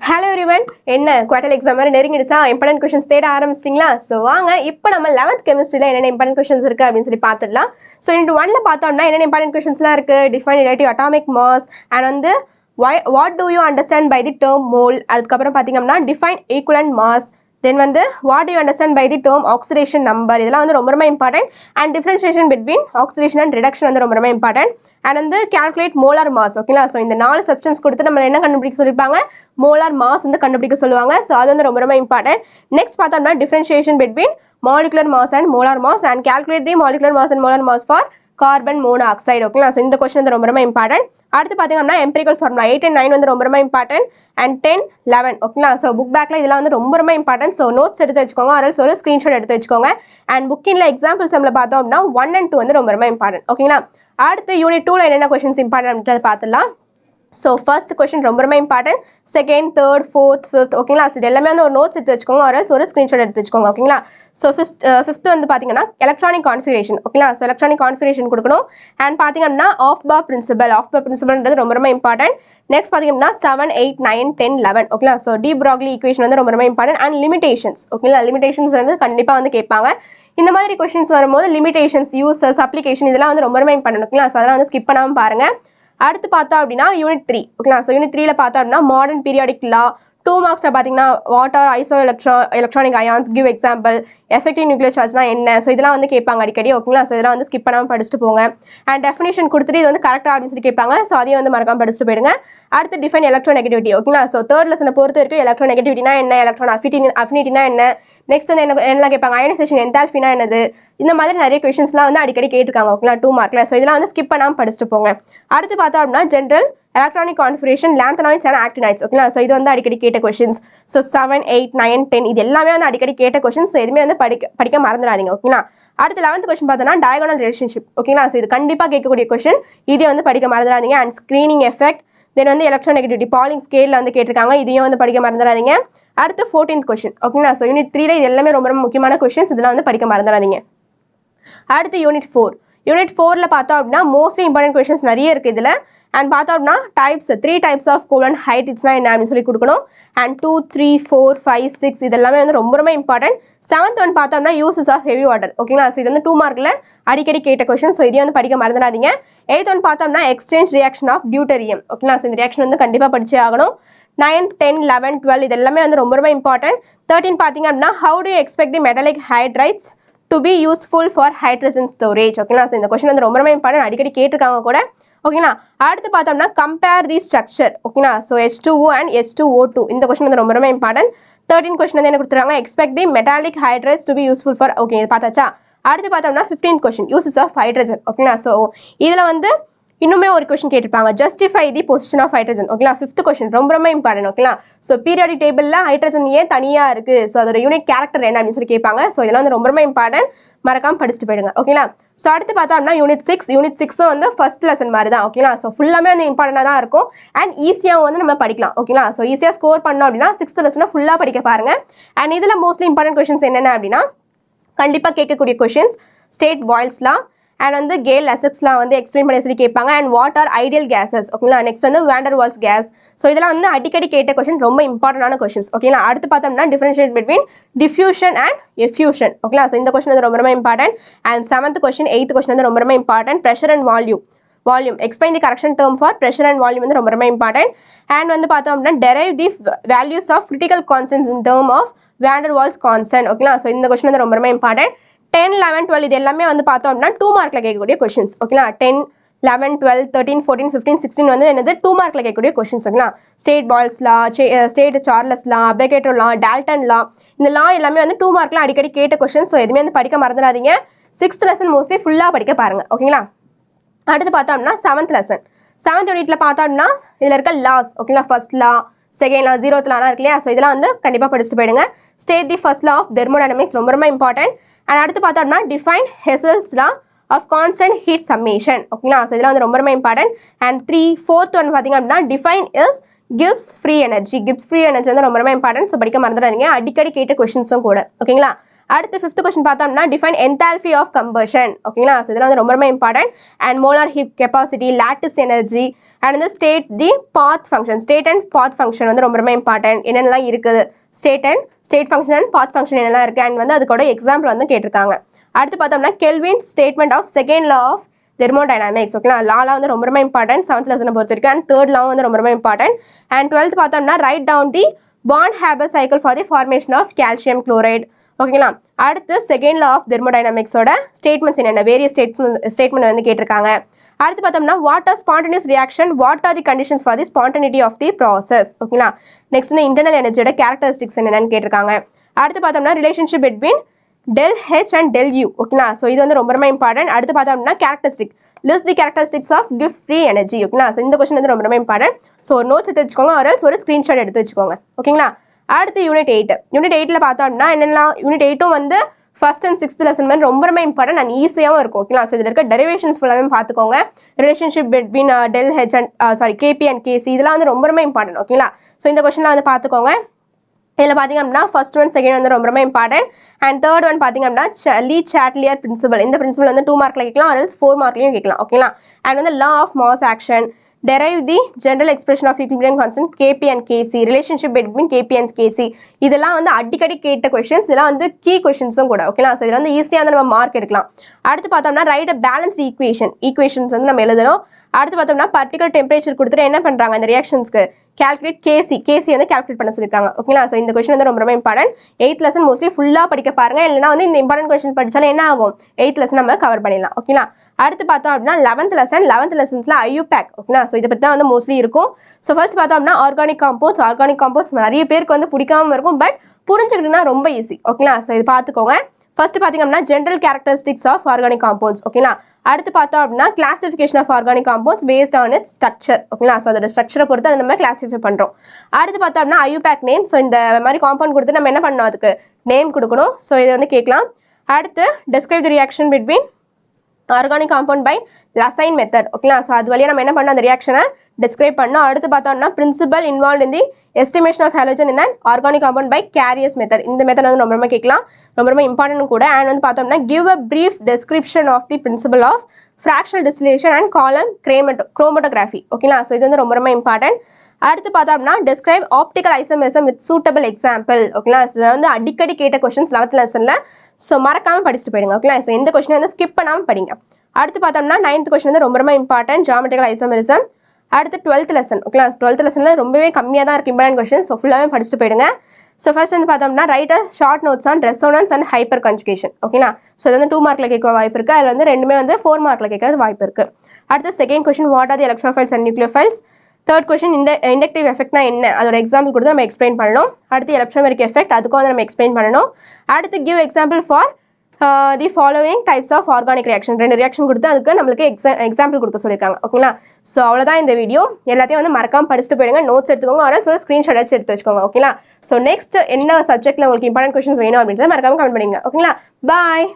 Hello everyone, என்ன quarter exam வேறு நெருங்கிடுச்சா? Important questions தேட ஆரம்பிச்சிட்டிங்களா? ஸோ வாங்க இப்போ நம்ம 11th கெமிஸ்ட்ரியில் என்னென்ன இம்பார்ட்டன்ட் கொஷின்ஸ் இருக்குது அப்படின்னு சொல்லி பார்த்துடலாம். ஸோ யூனிட் 1ல பார்த்தோம்னா என்னென்ன இம்பார்ட்டன்ட் கொஷின்ஸ்லாம் இருக்குது, define relative atomic mass and வந்து what do you understand by the term mole, அதுக்கப்புறம் பார்த்தீங்கன்னா டிஃபைன் ஈக்குவலன்ட் மாஸ், தென் வந்து what you understand by the term oxidation number, இதெல்லாம் வந்து ரொம்ப ரொம்ப important. And differentiation between oxidation and reduction வந்து ரொம்ப ரொம்ப இம்பார்ட்டன்ட். அண்ட் வந்து கால்குலேட் மோலார் மாஸ், ஓகேங்களா? ஸோ இந்த 4 சப்ஸ்டன்ஸ் கொடுத்து நம்ம என்ன கண்டுபிடிக்க சொல்லியிருப்பாங்க, மோலார் மாஸ் வந்து கண்டுபிடிக்க சொல்லுவாங்க. ஸோ அது வந்து ரொம்ப ரொம்ப இம்பார்ட்டன்ட். நெக்ஸ்ட் பார்த்தோம்னா differentiation between molecular mass and molar mass and calculate the molecular mass and molar mass for carbon monoxide, ஓகேங்களா? ஸோ இந்த கொஸ்டின் வந்து ரொம்ப ரொம்ப இம்பார்ட்டன்ட். அடுத்து பார்த்தீங்கன்னா எம்பிரிக்கல் ஃபார்முலா 8 and 9 வந்து ரொம்ப ரொம்ப இம்பார்ட்டன்ட். அண்ட் 10, 11, ஓகேங்களா? ஸோ புக் பேக்கில் இதெல்லாம் வந்து ரொம்ப ரொம்ப இம்பார்ட்டன்ட். ஸோ நோட்ஸ் எடுத்து வச்சுக்கோங்க, அரல்ஸ் ஒரு ஸ்க்ரீன்ஷாட் எடுத்து வச்சுக்கோங்க. அண்ட் புக்கிங்கில் எக்ஸாம்பிள் சம்மில் பார்த்தோம் அப்படின்னா 1 and 2 வந்து ரொம்ப ரொம்ப இம்பார்ட்டன்ட், ஓகேங்களா? அடுத்து யூனிட் 2ல என்னென்ன கொஸ்டின்ஸ் இம்பார்ட்டன்ட் அப்படின்றத பார்த்துலாம். ஸோ ஃபர்ஸ்ட் கொஸ்டின் ரொம்ப ரொம்ப important. Second, third, fourth, fifth, ஓகேங்களா? ஸோ இது எல்லாமே வந்து ஒரு நோட்ஸ் எடுத்து வச்சுக்கோங்க, ஒரு ஸ்க்ரீன்ஷாட் எடுத்து வச்சுக்கோங்க, ஓகேங்களா? ஸோ ஃபிஃப்த் வந்து பார்த்தீங்கன்னா எலக்ட்ரானிக் கான்ஃபிகரேஷன், ஓகேங்களா? ஸோ எலக்ட்ரானிக் கான்ஃபிகரேஷன் கொடுக்கணும். அண்ட் பார்த்தீங்கன்னா ஆஃப் பா பிரின்சிபல்ன்றது ரொம்ப ரொம்ப இம்பார்ட்டன்ட். நெக்ஸ்ட் பார்த்தீங்கன்னா 7, 8, 9, 10, 11, ஓகேங்களா? ஸோ டி ப்ராக்லி ஈக்குவேஷன் வந்து ரொம்ப ரொம்ப இம்பார்ட்டன்ட். அண்ட் லிமிடேஷன்ஸ், ஓகேங்களா? லிமிடேஷன்ஸ் வந்து கண்டிப்பாக வந்து கேட்பாங்க. இந்த மாதிரி கொஸ்டின்ஸ் வரும்போது லிமிடேஷன்ஸ், யூசஸ், அப்ளிகேஷன் இதெல்லாம் வந்து ரொம்ப ரொம்ப இம்பார்ட்டன்ட், ஓகேங்களா? ஸோ அதெல்லாம் வந்து ஸ்கிப் பண்ணாமல் பாருங்கள். அடுத்து பார்த்தோம் அப்படின்னா யூனிட் 3, ஓகேங்களா? ஸோ யூனிட் 3ல பார்த்தோம் அப்படின்னா மாடர்ன் பீரியாடிக் லா, 2 மார்க்ஸில் பார்த்தீங்கன்னா what are isoelectronic ions, give example, effective nuclear சார்ஜ்னா என்ன, ஸோ இதெல்லாம் வந்து கேட்பாங்க அடிக்கடி, ஓகேங்களா? ஸோ இதெல்லாம் வந்து ஸ்கிப் பண்ணாமல் படிச்சுட்டு போங்க. அண்ட் டெஃபினேஷன் கொடுத்துட்டு இது வந்து கரெக்டாக அப்படின்னு சொல்லி கேட்பாங்க. ஸோ அதையும் வந்து மறக்காம படிச்சுட்டு போயிடுங்க. அடுத்து டிஃபைன் எலக்ட்ரோ நெகட்டிவிட்டி, ஓகேங்களா? ஸோ தேர்ட் லெசனை பொறுத்த வரைக்கும் எலக்ட்ரோ நெகட்டிவிட்டினா என்ன, எலக்ட்ரான் அஃபினிட்டினா என்ன, நெக்ஸ்ட் வந்து என்ன கேட்பாங்க, அயனைசேஷன் என்தால்ஃபினா என்னது, இந்த மாதிரி நிறைய கொஷின்ஸ்லாம் வந்து அடிக்கடி கேட்டிருக்காங்க, ஓகேங்களா? 2 மார்க்கில். ஸோ இதெல்லாம் வந்து ஸ்கிப் பண்ணாமல் படிச்சுட்டு போங்க. அடுத்து பார்த்தோம் அப்படின்னா general electronic configuration, lanthanoids and actinides, ஓகேங்களா? ஸோ இது வந்து அடிக்கடி கேட்ட கொஷின்ஸ். ஸோ 7, 8, 9, 10 இது எல்லாமே வந்து அடிக்கடி கேட்ட கொஷின்ஸ். ஸோ எதுவுமே வந்து படிக்க மறந்துடாதீங்க, ஓகேங்களா? அடுத்து 11th கொஸ்டின் பார்த்தோன்னா டயகோனல் ரிலேஷன்ஷிப், ஓகேங்களா? ஸோ இது கண்டிப்பாக கேட்கக்கூடிய கொஷின், இது வந்து படிக்க மறந்துடாதீங்க. அண்ட் ஸ்க்ரீனிங் எஃபெக்ட், தென் வந்து எலக்ட்ரோநெகட்டிவிட்டி பாலிங் ஸ்கேலில் வந்து கேட்டிருக்காங்க, இதையும் வந்து படிக்க மறந்துடாதீங்க. அடுத்து 14th கொஸ்டின், ஓகேங்களா? ஸோ யூனிட் 3ல இது எல்லாமே ரொம்ப ரொம்ப முக்கியமான கொஷின்ஸ், இதெல்லாம் வந்து படிக்க மறந்துடாதீங்க. அடுத்து யூனிட் 4ல பார்த்தோம் அப்படின்னா மோஸ்ட்லி இம்பார்ட்டன்ட் கொஷின்ஸ் நிறைய இருக்குது இதில். அண்ட் பார்த்தோம் அப்படின்னா டைப்ஸ் 3 டைப்ஸ் ஆஃப் கோலன் ஹைட்ரிட்ஸ்லாம் என்ன அப்படின்னு சொல்லி கொடுக்கணும். அண்ட் 2, 3, 4, 5, 6 இதெல்லாமே வந்து ரொம்ப ரொம்ப இம்பார்ட்டன்ட். 7th ஒன் பார்த்தோம்னா யூசஸ் ஆஃப் ஹெவி வாட்டர், ஓகேங்களா? ஸோ இது வந்து 2 மார்க்கில் அடிக்கடி கேட்ட கொஷின். ஸோ இதையும் வந்து படிக்க மறந்துடாதீங்க. 8th ஒன் பார்த்தோம்னா எக்ஸ்சேஞ்ச் ரியாக்ஷன் ஆஃப் டியூட்டரியம், ஓகேங்களா? ஸோ இந்த ரியாக்ஷன் வந்து கண்டிப்பாக படிச்சே ஆகணும். 9, 10, 11, 12 இது எல்லாமே வந்து ரொம்ப ரொம்ப இம்பார்ட்டன்ட். 13 பார்த்தீங்க அப்படின்னா how to expect the metallic hydrides to be useful for hydrogen storage, ஓகேங்களா? ஸோ இந்த கொஸ்டின் வந்து ரொம்ப ரொம்ப இம்பார்ட்டன்ட், அடிக்கடி கேட்டிருக்காங்க கூட, ஓகேங்களா? அடுத்து பார்த்தோம்னா கம்பேர் தி ஸ்ட்ரக்சர், ஓகேங்களா? ஸோ H2O and H2O2 இந்த கொஸ்டின் வந்து ரொம்ப ரொம்ப இம்பார்ட்டன்ட். 13 கொஸ்டின் வந்து என்ன கொடுத்துருக்காங்க, expect the metallic hydrides to be useful for, okay இது பார்த்தாச்சா? அடுத்து பார்த்தோம்னா 15th question uses of hydrogen, ஓகேங்களா? ஸோ இதில் வந்து இன்னுமே ஒரு கொஸ்டின் கேட்டிருப்பாங்க, justify the position of hydrogen, ஓகேங்களா? 5th கொஸ்டின் ரொம்ப ரொம்ப இம்பார்ட்டன்ட், ஓகேங்களா? ஸோ பீரியாடிக் டேபிளில் ஹைட்ரஜன் ஏன் தனியாக இருக்குது, ஸோ அதோட யூனிக் கேரக்டர் என்ன அப்படின்னு சொல்லி கேட்பாங்க. ஸோ இதெல்லாம் வந்து ரொம்ப ரொம்ப இம்பார்ட்டன்ட், மறக்காமல் படிச்சுட்டு போயிடுங்க, ஓகேங்களா? ஸோ அடுத்து பார்த்தோம்னா யூனிட் 6ம் வந்து ஃபர்ஸ்ட் லெசன் மாதிரி தான், ஓகேங்களா? ஸோ ஃபுல்லாமே வந்து இம்பார்ட்டண்டாக தான் இருக்கும். அண்ட் ஈஸியாக வந்து நம்ம படிக்கலாம், ஓகேங்களா? ஸோ ஈஸியாக ஸ்கோர் பண்ணோம் அப்படின்னா 6th லெசனை ஃபுல்லாக படிக்க பாருங்க. அண்ட் இதில் மோஸ்ட்லி இம்பார்ட்டன்ட் கொஷின்ஸ் என்னென்ன அப்படின்னா கண்டிப்பாக கேட்கக்கூடிய கொஷின்ஸ் ஸ்டேட் பாயில்ஸ்லாம் அண்ட் வந்து கேல் லெசக்ஸ்லாம் வந்து எக்ஸ்பிளைன் பண்ணி சொல்லி கேட்பாங்க. And what are ideal gases, ஓகேங்களா? நெக்ஸ்ட் வந்து வேண்டர் வால்ஸ் கேஸ். ஸோ இதெல்லாம் வந்து அடிக்கடி கேட்ட கொஷின், ரொம்ப இம்பார்ட்டன்டான கொஷின்ஸ், ஓகேங்களா? அடுத்து பார்த்தோம்னா differentiate between diffusion and effusion, ஓகேங்களா? ஸோ இந்த கொஷின் வந்து ரொம்ப ரொம்ப important. And 7th question 8th question வந்து ரொம்ப ரொம்ப important. Pressure and volume explain the correction term for pressure and volume வந்து ரொம்ப ரொம்ப இம்பார்ட்டன்ட். அண்ட் வந்து பார்த்தோம் அப்படின்னா derive the values of critical constants in term of van der Waals constant, ஓகேங்களா? ஸோ இந்த கொஷின் வந்து ரொம்ப ரொம்ப இம்பார்ட்டன்ட். 10, 11, 12 இது எல்லாமே வந்து பார்த்தோம் அப்படின்னா 2 மார்க்கில் கேட்கக்கூடிய கொஷின்ஸ், ஓகேங்களா? 10, 11, 12, 13, 14, 15, 16 வந்து என்னது 2 மார்க்கில் கேட்கக்கூடிய கொஷின்ஸ், ஓகேங்களா? ஸ்டேட் பாய்ல்ஸ் லா, ஸ்டேட் சார்லஸ் லா, அபேகேட்டோ லா, டால்டன் லா, இந்த லா எல்லாமே வந்து 2 மார்க்கில் அடிக்கடி கேட்ட கொஷின்ஸ். ஸோ எதுவுமே வந்து படிக்க மறந்துடாதீங்க. 6th லெசன் மோஸ்ட்லி ஃபுல்லாக படிக்க பாருங்க, ஓகேங்களா? அடுத்து பார்த்தோம்னா 7th லெசன் 7th யூனிட்ல பார்த்தோம்னா இதில் இருக்க லாஸ், ஓகேங்களா? ஃபர்ஸ்ட் லா, செகண்ட் லா, 0th லாலாம் இருக்கு இல்லையா? ஸோ இதெல்லாம் வந்து கண்டிப்பாக படிச்சுட்டு போயிடுங்க. State the first law of thermodynamics ரொம்ப ரொம்ப இம்பார்ட்டன்ட். அண்ட் அடுத்து பார்த்தோம்னா டிஃபைன் ஹெசல்ஸ் law of constant heat summation, ஓகேங்களா? ஸோ இதெல்லாம் வந்து ரொம்ப ரொம்ப இம்பார்ட்டன்ட். அண்ட் 4th ஒன் பார்த்தீங்க அப்படின்னா define is gives free energy வந்து ரொம்ப ரொம்ப இம்பார்ட்டன்ட். ஸோ படிக்க மறந்துடாதீங்க, அடிக்கடி கேட்ட கொஸ்டின்ஸும் கூட. ஓகேங்களா? அடுத்து 5th கொஸ்டின் பார்த்தோம்னா டிஃபைன் என்தால்பி ஆஃப் கம்பஷன். ஓகேங்களா? ஸோ இதெல்லாம் வந்து ரொம்ப ரொம்ப important. And molar heat capacity, lattice energy and வந்து state the path function. State and path function வந்து ரொம்ப ரொம்ப இம்பார்ட்டன்ட். என்னென்னலாம் இருக்குது, state function and path function என்னெல்லாம் இருக்குது அண்ட் வந்து அதுக்கூட எக்ஸாம்பிள் வந்து கேட்டிருக்காங்க. அடுத்து பார்த்தோம்னா Kelvin statement of second law of thermodynamics. ஓகேங்களா? லாலாம் வந்து ரொம்ப ரொம்ப இம்பார்ட்டன்ட் 7th லெசனை பொறுத்த வரைக்கும். அண்ட் 3rd லா வந்து ரொம்ப ரொம்ப இம்பார்ட்டன்ட். அண்ட் 12th பார்த்தோம்னா ரைட் டவுன் தி பாண்ட் Haber cycle for the formation of calcium chloride. ஓகேங்களா? அடுத்து செகண்ட் லா ஆஃப் தெர்மோடைனாமிக்ஸோட ஸ்டேட்மெண்ட்ஸ் என்னென்ன, வேரியஸ் ஸ்டேட்மெண்ட் வந்து கேட்டிருக்காங்க. அடுத்து பார்த்தோம்னா what are spontaneous reaction, what are the conditions for the spontaneity of the process. ஓகேங்களா? நெக்ஸ்ட் வந்து இன்டர்னல் எனர்ஜியோட கேரக்டரிஸ்டிக்ஸ் என்னென்னு கேட்டிருக்காங்க. அடுத்து பார்த்தோம்னா relationship between del H and del U. ஓகேங்களா? ஸோ இது வந்து ரொம்ப ரொம்ப இம்பார்ட்டன்ட். அடுத்து பார்த்தோம்னா characteristic, list the characteristics of கிவ் ஃப்ரீ எனர்ஜி. ஓகேங்களா? ஸோ இந்த கொஸ்டின் வந்து ரொம்ப ரொம்ப இம்பார்ட்டன்ட். ஸோ நோட்ஸ் எடுத்து வச்சுக்கோங்க, ஒரு ஸ்க்ரீன்ஷாட் எடுத்து வச்சுக்கோங்க. ஓகேங்களா? அடுத்து யூனிட் 8ல் பார்த்தோம்னா என்னென்னா, யூனிட் 8 வந்து ஃபர்ஸ்ட் அண்ட் 6th லெசன் வந்து ரொம்ப ரொம்ப இம்பார்ட்டன்ட் அண்ட் ஈஸியாகவும் இருக்கும். ஓகேங்களா? ஸோ இதில் இருக்க டெரிவேஷன்ஸ் ஃபுல்லாகவே பார்த்துக்கோங்க. Relationship between del H and Kp and Kc, இதெல்லாம் வந்து ரொம்ப ரொம்ப இம்பார்ட்டன்ட். ஓகேங்களா? ஸோ இந்த கொஸ்டின்லாம் வந்து பார்த்துக்கோங்க. இதில் பார்த்திங்க அப்படின்னா ஃபர்ஸ்ட் ஒன் செகண்ட் வந்து ரொம்ப ரொம்ப இம்பார்ட்டன்ட். அண்ட் தேர்ட் ஒன் பார்த்திங்க அப்படின்னா லீ சாட்லியர் பிரின்சிபல். இந்த பிரின்சிபல் வந்து 2 மார்க்கில் கேட்கலாம், ஆர் எல்ஸ் 4 மார்க்லையும் கேட்கலாம். ஓகேங்களா? அண்ட் வந்து law of mass action, derive the general expression of equilibrium constant Kp and Kc, relationship between Kp and Kc. இதெல்லாம் வந்து அடிக்கடி கேட்ட கொஸ்டின்ஸ், இதெல்லாம் வந்து கீ கொஸ்டின்ஸும் கூட. ஓகேங்களா? ஸோ இதில் வந்து ஈஸியாக வந்து நம்ம மார்க் எடுக்கலாம். அடுத்து பார்த்தோம்னா ரைட் அ பேலன்ஸ் ஈக்குவேஷன்ஸ் வந்து நம்ம எழுதணும். அடுத்து பார்த்தோம்னா பர்டிகுலர் டெம்பரேச்சர் கொடுத்துட்டு என்ன பண்ணுறாங்க இந்த ரியாக்ஷன்ஸ்க்கு, கால்குலேட் கேசி வந்து கால்குலேட் பண்ண சொல்லியிருக்காங்க. ஓகேங்களா? ஸோ இந்த கொஸ்டின் வந்து ரொம்ப ரொம்ப இம்பார்ட்டன்ட். 8th லெசன் மோஸ்ட்லி ஃபுல்லாக படிக்க பாருங்க, இல்லைனா வந்து இந்த இம்பார்ட்டன்ட் கொஸ்டின்ஸ் படித்தாலும் என்ன ஆகும், 8th லெசன் நம்ம கவர் பண்ணிடலாம். ஓகேங்களா? அடுத்து பார்த்தோம் அப்படின்னா 11th லெசன்ஸில் IUPAC. ஓகேங்களா? ஸோ இதை பற்றி தான் வந்து மோஸ்ட்லி இருக்கும். ஸோ ஃபர்ஸ்ட் பார்த்தோம் அப்படின்னா ஆர்கானிக் காம்பவுண்ட்ஸ் நிறைய பேருக்கு வந்து பிடிக்காம இருக்கும், பட் புரிஞ்சுக்கிட்டுனா ரொம்ப ஈஸி. ஓகேங்களா? ஸோ இது பார்த்துக்கோங்க. ஃபர்ஸ்ட் பார்த்திங்க அப்படின்னா general characteristics of organic compounds. ஓகேங்களா? அடுத்து பார்த்தோம் அப்படின்னா classification of organic compounds based on its structure. ஓகேங்களா? ஸோ அதோட ஸ்ட்ரக்சரை பொறுத்து அதை நம்ம கிளாசிஃபை பண்ணுறோம். அடுத்து பார்த்தோம் அப்படின்னா IUPAC நேம். ஸோ இந்த மாதிரி காம்பவுண்ட் கொடுத்து நம்ம என்ன பண்ணணும், அதுக்கு நேம் கொடுக்கணும். ஸோ இதை வந்து கேட்கலாம். அடுத்து describe the reaction between organic compound by Lassaigne's method. ஓகேங்களா? ஸோ அது வழியாக நம்ம என்ன பண்ணோம், அந்த ரியாக்ஷனை டிஸ்கிரைப் பண்ணோம். அடுத்து பார்த்தோம்னா principle involve in the estimation of halogen in organic compound by Carius method. இந்த மெத்தட் வந்து ரொம்ப ரொம்ப கேட்கலாம், ரொம்ப ரொம்ப இம்பார்ட்டன்ட் கூட. அண்ட் வந்து பார்த்தோம்னா give a brief description of the principle of fractional distillation and column chromatography. ஓகேங்களா? ஸோ இது வந்து ரொம்ப ரொம்ப இம்பார்ட்டன்ட். அடுத்து பார்த்தோம்னா describe optical isomerism with suitable example. ஓகேங்களா? ஸோ இதை வந்து அடிக்கடி கேட்ட கொஸ்டின்ஸ் 11th லெசனில். ஸோ மறக்காமல் படிச்சுட்டு போயிடுங்க. ஓகேங்களா? ஸோ எந்த கொஸ்டின் வந்து ஸ்கிப் பண்ணாமல் படிங்க. அடுத்து பார்த்தோம்னா 9th கொஸ்டின் வந்து ரொம்ப ரொம்ப இம்பார்ட்டன்ட், ஜியோமெட்ரிக்கல் ஐசோமெரிசம். அடுத்து 12th லெசன். ஓகேங்களா? 12th லெசனில் ரொம்பவே கம்மியாக தான் இருக்குது இம்பார்ட்டன்ட் கொஸ்டின். ஸோ ஃபுல்லாகவே படிச்சுட்டு போயிடுங்க. ஸோ ஃபர்ஸ்ட் வந்து பார்த்தோம்னா write short notes on resonance and hyperconjugation. ஓகேங்களா? ஸோ இது வந்து 2 மார்க்கில் கேட்க வாய்ப்பு இருக்குது, அதில் வந்து ரெண்டுமே வந்து 4 மார்க்கில் கேட்க வாய்ப்பு இருக்குது. அடுத்து second question what are the electrophiles and nucleophiles. Third question inductive எஃபெக்ட்னா என்ன, அதோட எக்ஸாம்பிள் கொடுத்து நம்ம எக்ஸ்பிளைன் பண்ணணும். அடுத்து எலக்ட்ரோமெரிக் எஃபெக்ட், அதுக்கும் வந்து நம்ம எக்ஸ்பிளைன் பண்ணணும். அடுத்து give example for the following types of organic reaction. 2 reaction கொடுத்து அதுக்கு நம்மளுக்கு எக்ஸாம்பிள் கொடுக்க சொல்லியிருக்காங்க. ஓகேங்களா? ஸோ அவ்வளோதான் இந்த வீடியோ. எல்லாத்தையும் வந்து மறக்காமல் படிச்சுட்டு போயிடுங்க, நோட்ஸ் எடுத்துக்கோங்க, ஒரு ஸ்க்ரீன்ஷாட் எடுத்து வச்சுக்கோங்க. ஓகேங்களா? ஸோ நெக்ஸ்ட் என்ன சப்ஜெக்ட்டில் உங்களுக்கு இம்பார்ட்டன்ட் கொஸ்டின்ஸ் வேணும் அப்படின்றத மறக்காமல் கமெண்ட் பண்ணுங்க. ஓகேங்களா? பாய்.